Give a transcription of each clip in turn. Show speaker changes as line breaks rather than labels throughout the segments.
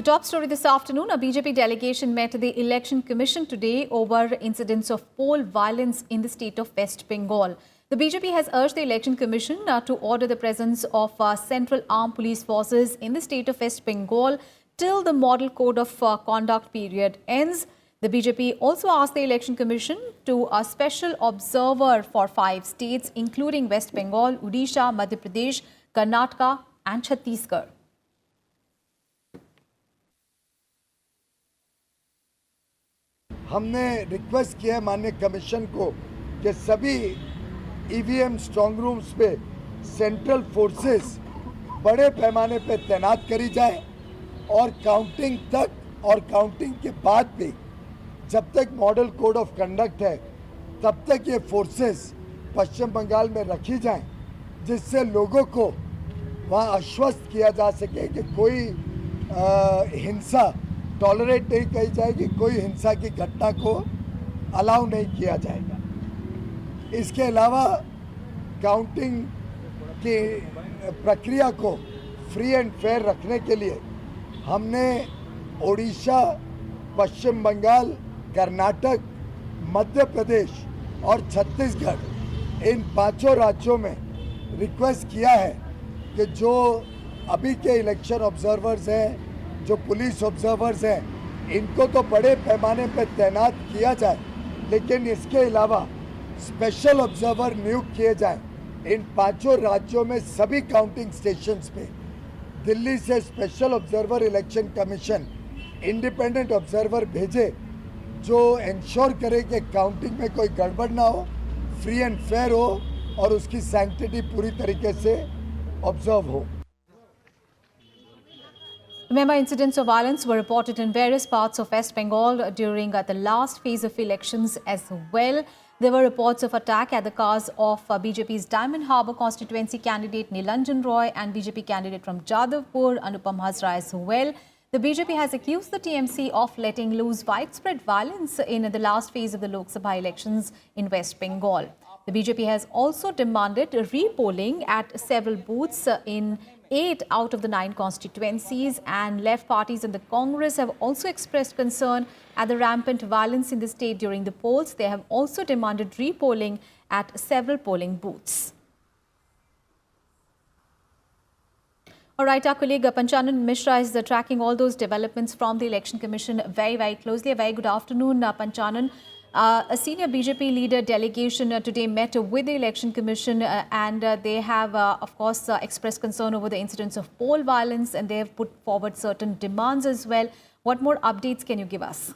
top story this afternoon, a BJP delegation met the Election Commission today over incidents of poll violence in the state of West Bengal. The BJP has urged the Election Commission to order the presence of Central Armed Police Forces in the state of West Bengal till the Model Code of Conduct period ends. The BJP also asked the Election Commission to a special observer for 5 states, including West Bengal, Odisha, Madhya Pradesh, Karnataka and Chhattisgarh.
हमने request किया है माननीय commission को कि सभी EVM strong rooms पे central forces बड़े पैमाने पे तैनात करी जाए और काउंटिंग तक और काउंटिंग के बाद भी जब तक मॉडल कोड ऑफ कंडक्ट है तब तक ये फोर्सेस पश्चिम बंगाल में रखी जाएं, जिससे लोगों को वहाँ आश्वस्त किया जा सके कि कोई हिंसा टॉलरेट नहीं की जाएगी, कोई हिंसा की घटना को अलाउ नहीं किया जाएगा। इसके अलावा काउंटिंग की प्रक्रिया को फ्री एंड फेयर रखने के लिए हमने ओडिशा, पश्चिम बंगाल, कर्नाटक, मध्य प्रदेश और छत्तीसगढ़ इन 5 राज्यों में रिक्वेस्ट किया है कि जो अभी के इलेक्शन ऑब्जर्वर्स हैं, जो पुलिस ऑब्जर्वर्स हैं, इनको तो बड़े पैमाने पर तैनात किया जाए, लेकिन इसके अलावा स्पेशल ऑब्जर्वर नियुक्त किए जाएं। इन 5 राज्यों में सभी काउंटिंग स्टेशंस पे दिल्ली से special observer election commission independent observer भेजे जो इंश्योर करे कि काउंटिंग में कोई गड़बड़ ना हो, फ्री एंड फेयर हो और उसकी सैंक्टिटी पूरी तरीके से ऑब्जर्व हो।
Remember, incidents of violence were reported in various parts of West Bengal during the last phase of elections as well. There were reports of attack at the cars of BJP's Diamond Harbour constituency candidate Nilanjan Roy and BJP candidate from Jadavpur, Anupam Hazra as well. The BJP has accused the TMC of letting loose widespread violence in the last phase of the Lok Sabha elections in West Bengal. The BJP has also demanded repolling at several booths in 8 out of the 9 constituencies, and left parties in the Congress have also expressed concern at the rampant violence in the state during the polls. They have also demanded repolling at several polling booths. All right, our colleague Panchanan Mishra is tracking all those developments from the Election Commission very closely. A very good afternoon, Panchanan. A senior BJP leader delegation today met with the Election Commission and they have, of course, expressed concern over the incidents of poll violence, and they have put forward certain demands as well. What more updates can you give us?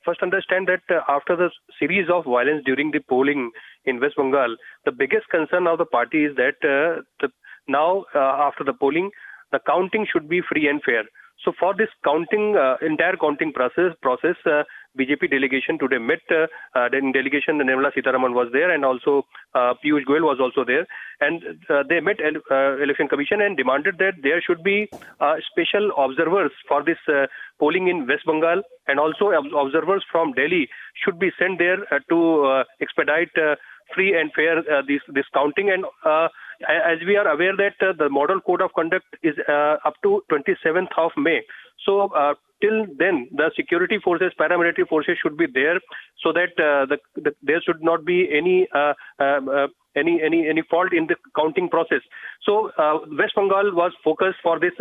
First, understand that after the series of violence during the polling in West Bengal, the biggest concern of the party is that now, after the polling, the counting should be free and fair. So for this counting, entire counting process, BJP delegation today met. In delegation, Nirmala Sitharaman was there, and also Piyush Goyal was also there. And they met Election Commission and demanded that there should be special observers for this polling in West Bengal, and also observers from Delhi should be sent there to expedite free and fair this counting. And as we are aware that the Model Code of Conduct is up to 27th of May. So till then, the security forces, paramilitary forces should be there, so that there should not be any fault in the counting process. So West Bengal was focused for this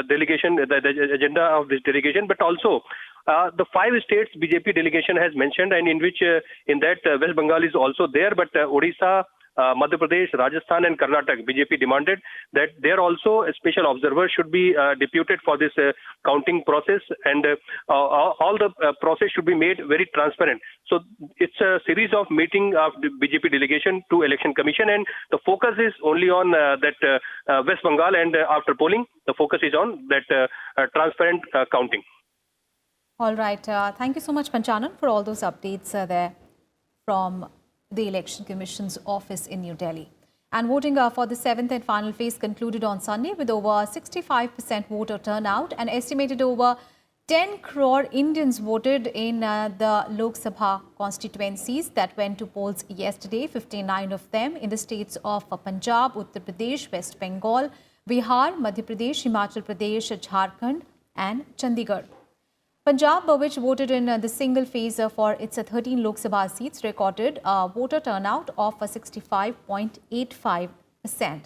delegation, the agenda of this delegation, but also the 5 states BJP delegation has mentioned, and in which in that West Bengal is also there, but Odisha, Madhya Pradesh, Rajasthan and Karnataka, BJP demanded that there also a special observer should be deputed for this counting process, and all the process should be made very transparent. So it's a series of meeting of the BJP delegation to Election Commission, and the focus is only on that West Bengal, and after polling, the focus is on that transparent counting.
All right. Thank you so much, Panchanan, for all those updates there from the Election Commission's office in New Delhi. And voting for the 7th and final phase concluded on Sunday with over 65% voter turnout, and estimated over 10 crore Indians voted in the Lok Sabha constituencies that went to polls yesterday, 59 of them in the states of Punjab, Uttar Pradesh, West Bengal, Bihar, Madhya Pradesh, Himachal Pradesh, Jharkhand and Chandigarh. Punjab, which voted in the single phase for its 13 Lok Sabha seats, recorded a voter turnout of 65.85%.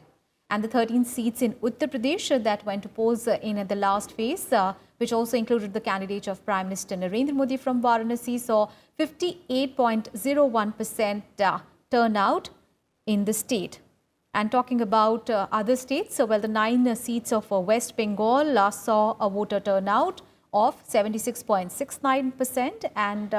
And the 13 seats in Uttar Pradesh that went to polls in the last phase, which also included the candidate of Prime Minister Narendra Modi from Varanasi, saw 58.01% turnout in the state. And talking about other states, well, the 9 seats of West Bengal saw a voter turnout of 76.69%. And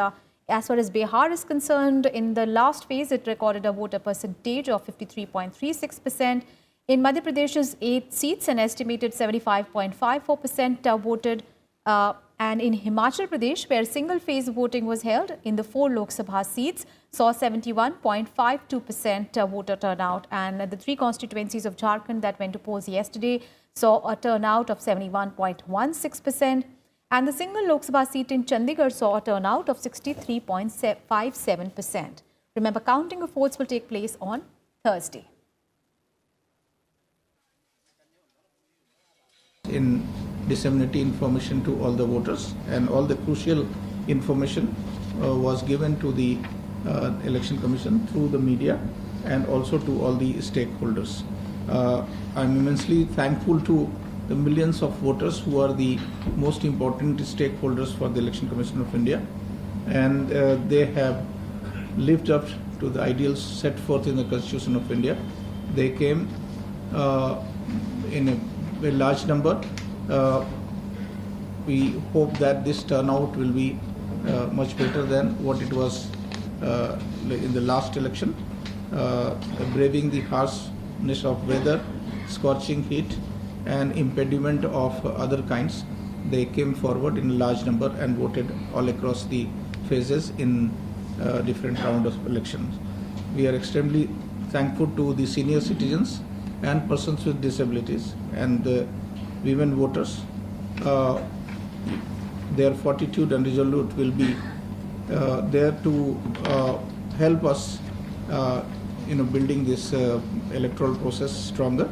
as far as Bihar is concerned, in the last phase, it recorded a voter percentage of 53.36%. In Madhya Pradesh's 8 seats, an estimated 75.54% voted. And in Himachal Pradesh, where single-phase voting was held in the 4 Lok Sabha seats, saw 71.52% voter turnout. And the 3 constituencies of Jharkhand that went to polls yesterday saw a turnout of 71.16%. And the single Lok Sabha seat in Chandigarh saw a turnout of 63.57%. Remember, counting of votes will take place on Thursday.
In disseminating information to all the voters, and all the crucial information was given to the Election Commission through the media and also to all the stakeholders. I'm immensely thankful to the millions of voters who are the most important stakeholders for the Election Commission of India, and they have lived up to the ideals set forth in the Constitution of India. They came in a very large number. We hope that this turnout will be much better than what it was in the last election. Braving the harshness of weather, scorching heat and impediment of other kinds, they came forward in a large number and voted all across the phases in different rounds of elections. We are extremely thankful to the senior citizens and persons with disabilities and the women voters. Their fortitude and resolute will be there to help us building this electoral process stronger.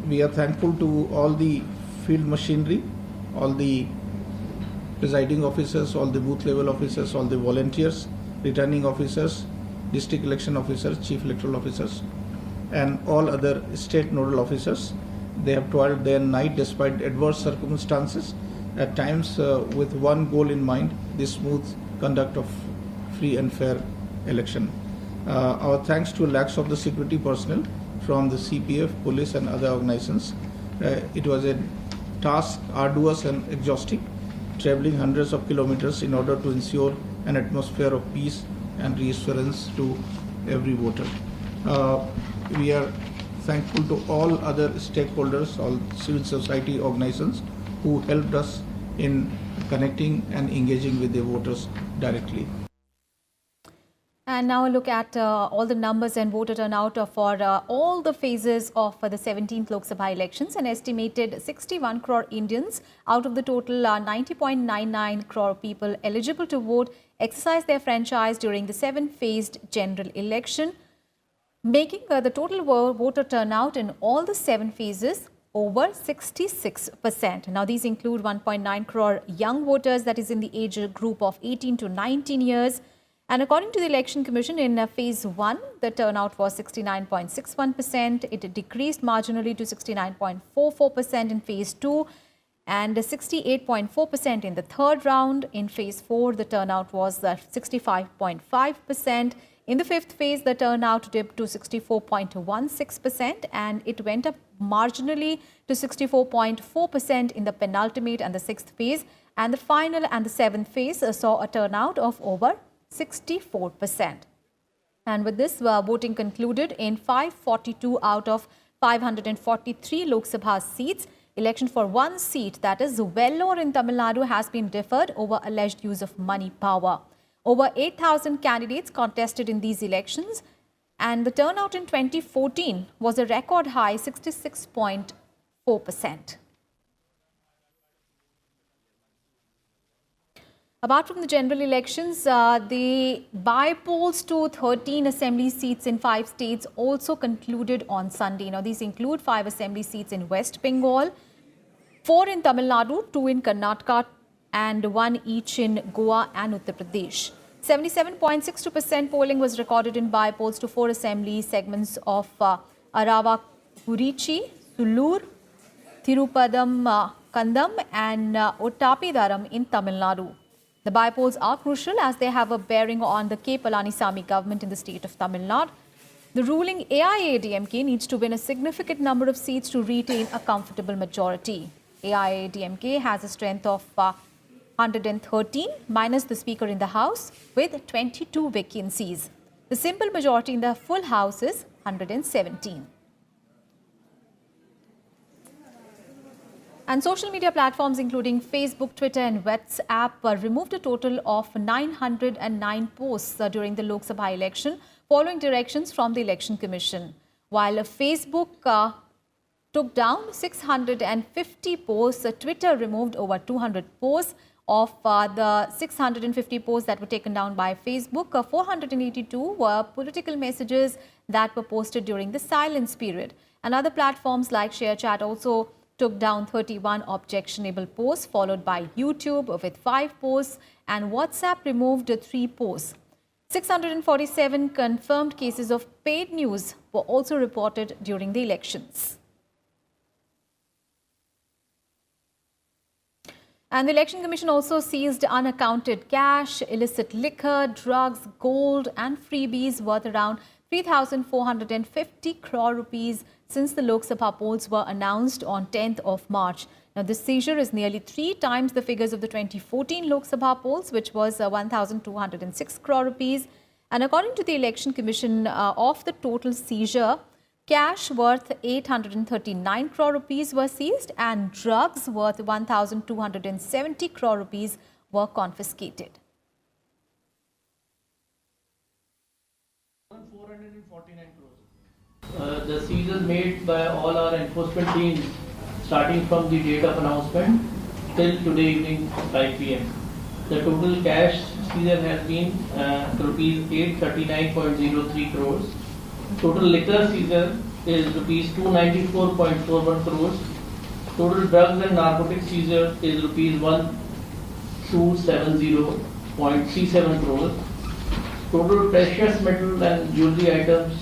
We are thankful to all the field machinery, all the presiding officers, all the booth level officers, all the volunteers, returning officers, district election officers, chief electoral officers, and all other state nodal officers. They have toiled day and night despite adverse circumstances, at times with one goal in mind: the smooth conduct of free and fair election. Our thanks to lakhs of the security personnel from the CPF, police and other organizations. It was a task arduous and exhausting, traveling hundreds of kilometers in order to ensure an atmosphere of peace and reassurance to every voter. We are thankful to all other stakeholders, all civil society organizations who helped us in connecting and engaging with the voters directly.
And now a look at all the numbers and voter turnout for all the phases of the 17th Lok Sabha elections. An estimated 61 crore Indians out of the total 90.99 crore people eligible to vote exercised their franchise during the 7-phased general election, making the total voter turnout in all the 7 phases over 66%. Now, these include 1.9 crore young voters, that is in the age group of 18 to 19 years. And according to the Election Commission, in phase 1, the turnout was 69.61%. It decreased marginally to 69.44% in phase 2 and 68.4% in the third round. In phase 4, the turnout was 65.5%. In the 5th phase, the turnout dipped to 64.16% and it went up marginally to 64.4% in the penultimate and the 6th phase. And the final and the 7th phase saw a turnout of over 64%. And with this, voting concluded in 542 out of 543 Lok Sabha seats. Election for one seat, that is Vellore in Tamil Nadu, has been deferred over alleged use of money power. Over 8,000 candidates contested in these elections, and the turnout in 2014 was a record high 66.4%. Apart from the general elections, the by-polls to 13 assembly seats in 5 states also concluded on Sunday. Now, these include 5 assembly seats in West Bengal, 4 in Tamil Nadu, 2 in Karnataka, and 1 each in Goa and Uttar Pradesh. 77.62% polling was recorded in by-polls to 4 assembly segments of Aravakurichi, Sulur, Thirupadam Kandam and Ottapidaram in Tamil Nadu. The by-polls are crucial as they have a bearing on the K. Palanisamy government in the state of Tamil Nadu. The ruling AIADMK needs to win a significant number of seats to retain a comfortable majority. AIADMK has a strength of 113 minus the Speaker in the House with 22 vacancies. The simple majority in the full House is 117. And social media platforms including Facebook, Twitter and WhatsApp removed a total of 909 posts during the Lok Sabha election following directions from the Election Commission. While Facebook took down 650 posts, Twitter removed over 200 posts. Of the 650 posts that were taken down by Facebook, 482 were political messages that were posted during the silence period. And other platforms like ShareChat also took down 31 objectionable posts, followed by YouTube with 5 posts, and WhatsApp removed 3 posts. 647 confirmed cases of paid news were also reported during the elections. And the Election Commission also seized unaccounted cash, illicit liquor, drugs, gold and freebies worth around 3,450 crore rupees since the Lok Sabha polls were announced on 10th of March. Now, this seizure is nearly 3 times the figures of the 2014 Lok Sabha polls, which was 1,206 crore rupees. And according to the Election Commission, of the total seizure, cash worth 839 crore rupees were seized and drugs worth 1,270 crore rupees were confiscated.
449 crores. The seizures made by all our enforcement teams starting from the date of announcement till today evening 5 p.m. The total cash seizure has been rupees 839.03 crores. Total liquor seizure is rupees 294.41 crores. Total drugs and narcotics seizure is rupees 1270.37 crores. Total precious metal and jewelry items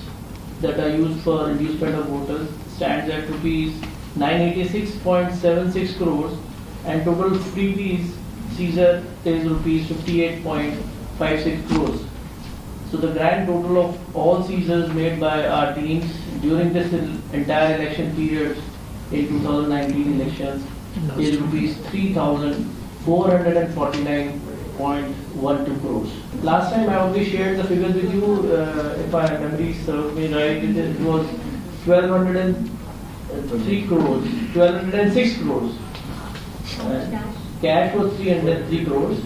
that are used for inducement of voters stands at rupees 986.76 crores, and total freebies seizure is rupees 58.56 crores. So the grand total of all seizures made by our teams during this entire election period in 2019 elections is rupees 3,449.12 crores. Last time I only shared the figures with you, if my memory serves me right, it was 1,203 crores, 1,206 crores. Cash was 303 crores.